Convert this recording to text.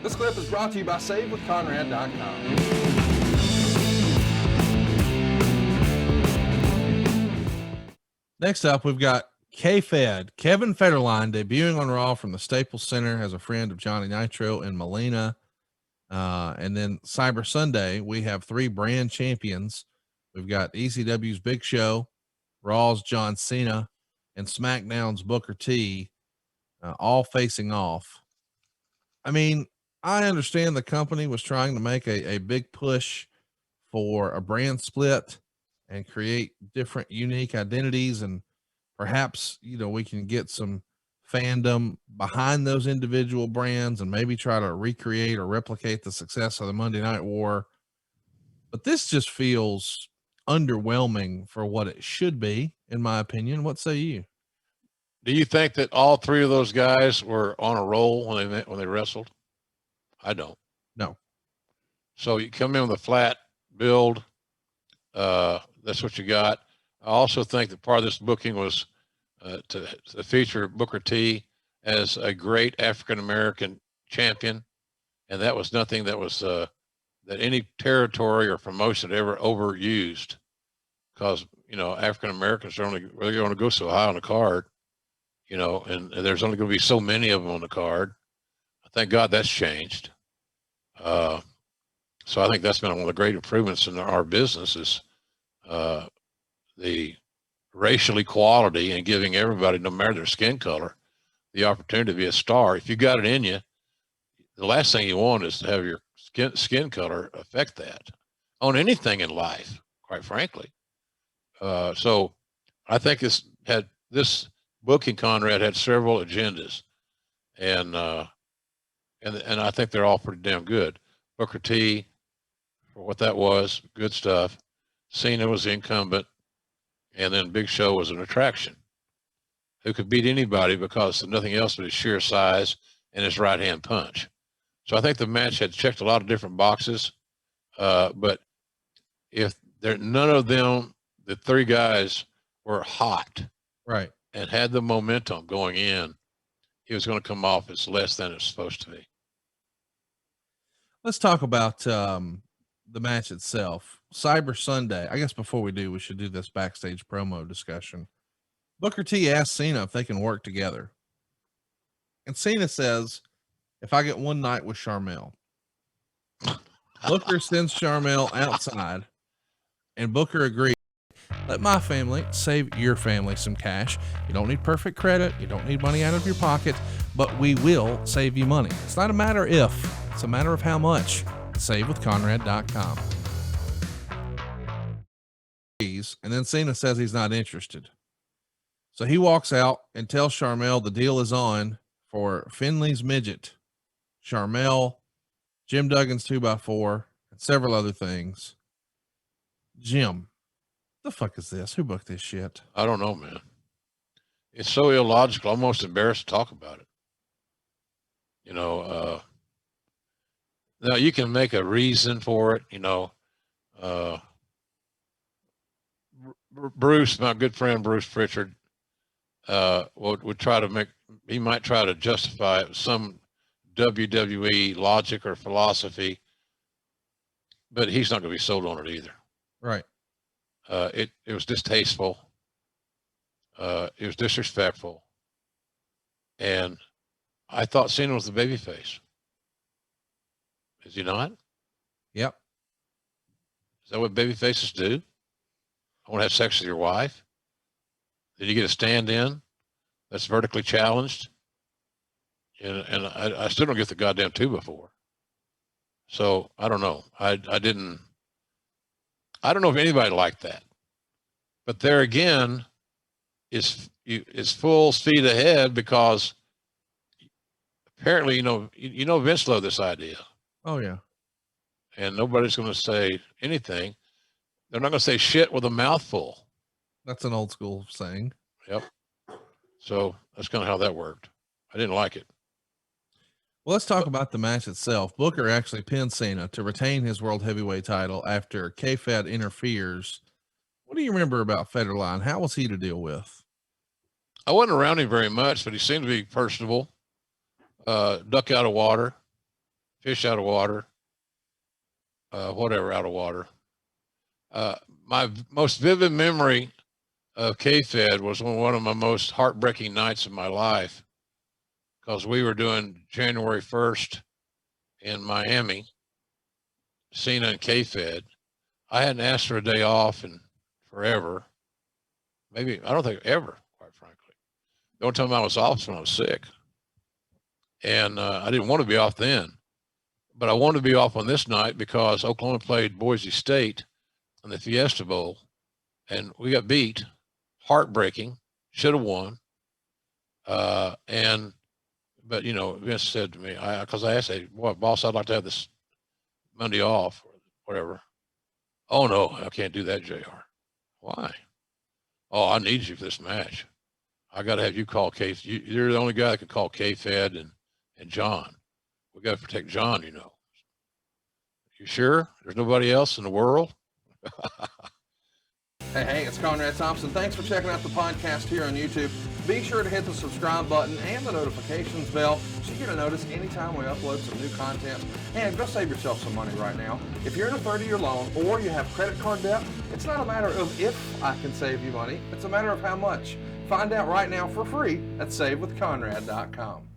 This clip is brought to you by SaveWithConrad.com. Next up, we've got K-Fed, Kevin Federline, debuting on Raw from the Staples Center as a friend of Johnny Nitro and Melina. And then Cyber Sunday, we have 3 brand champions. We've got ECW's Big Show, Raw's John Cena, and SmackDown's Booker T, all facing off. I mean, I understand the company was trying to make a big push for a brand split and create different unique identities, and perhaps, we can get some fandom behind those individual brands and maybe try to recreate or replicate the success of the Monday Night War. But this just feels underwhelming for what it should be, in my opinion. What say you? Do you think that all 3 of those guys were on a roll when they wrestled? I don't. No. So you come in with a flat build. That's what you got. I also think that part of this booking was to feature Booker T as a great African-American champion. And that was nothing that was that any territory or promotion ever overused, because, African-Americans are only going to go so high on the card, and there's only going to be so many of them on the card. Thank God that's changed. So I think that's been one of the great improvements in our business is the racial equality and giving everybody, no matter their skin color, the opportunity to be a star. If you got it in you, the last thing you want is to have your skin color affect that on anything in life, quite frankly. So I think this booking, Conrad, had several agendas, and I think they're all pretty damn good. Booker T, for what that was, good stuff. Cena was the incumbent, and then Big Show was an attraction who could beat anybody because of nothing else but his sheer size and his right hand punch. So I think the match had checked a lot of different boxes, but if none of them, the 3 guys were hot, right, and had the momentum going in, it was going to come off as less than it's supposed to be. Let's talk about the match itself. Cyber Sunday. I guess before we do, we should do this backstage promo discussion. Booker T asked Cena if they can work together. And Cena says, if I get one night with Sharmell. Booker sends Sharmell outside, and Booker agrees. Let my family save your family some cash. You don't need perfect credit. You don't need money out of your pocket, but we will save you money. It's not a matter if, it's a matter of how much. SaveWithConrad.com. And then Cena says he's not interested. So he walks out and tells Sharmell the deal is on for Finley's Midget, Sharmell, Jim Duggan's 2x4, and several other things. Jim, the fuck is this? Who booked this shit? I don't know, man. It's so illogical. I'm almost embarrassed to talk about it. Now you can make a reason for it. Bruce, my good friend Bruce Pritchard, would try to he might try to justify it with some WWE logic or philosophy, but he's not going to be sold on it either. Right. It was distasteful. It was disrespectful. And I thought Cena was the babyface. Is he not? Yep. Is that what babyfaces do? I want to have sex with your wife. Did you get a stand-in that's vertically challenged? And I still don't get the goddamn 2x4. So I don't know. I don't know if anybody liked that. But there again, it's full speed ahead because apparently, Vince loved this idea. Oh, yeah. And nobody's going to say anything. They're not going to say shit with a mouthful. That's an old school saying. Yep. So that's kind of how that worked. I didn't like it. Well, let's talk about the match itself. Booker actually pinned Cena to retain his world heavyweight title after K-Fed interferes. What do you remember about Federline? How was he to deal with? I wasn't around him very much, but he seemed to be personable, duck out of water. fish out of water, whatever out of water. My most vivid memory of K-Fed was one of my most heartbreaking nights of my life, because we were doing January 1st in Miami, Cena and K-Fed. I hadn't asked for a day off in forever. Maybe, I don't think ever, quite frankly. The only time I was off was when I was sick. And I didn't want to be off then. But I wanted to be off on this night because Oklahoma played Boise State in the Fiesta Bowl. And we got beat. Heartbreaking. Should have won. But, you know, Vince said to me, because I asked, hey, what, boss, I'd like to have this Monday off or whatever. Oh, no, I can't do that, JR. Why? Oh, I need you for this match. I got to have you call K. You're the only guy that can call K-Fed and John. We got to protect John, you know. You sure? There's nobody else in the world? Hey, it's Conrad Thompson. Thanks for checking out the podcast here on YouTube. Be sure to hit the subscribe button and the notifications bell so you get a notice anytime we upload some new content. And go save yourself some money right now. If you're in a 30-year loan or you have credit card debt, it's not a matter of if I can save you money. It's a matter of how much. Find out right now for free at SaveWithConrad.com.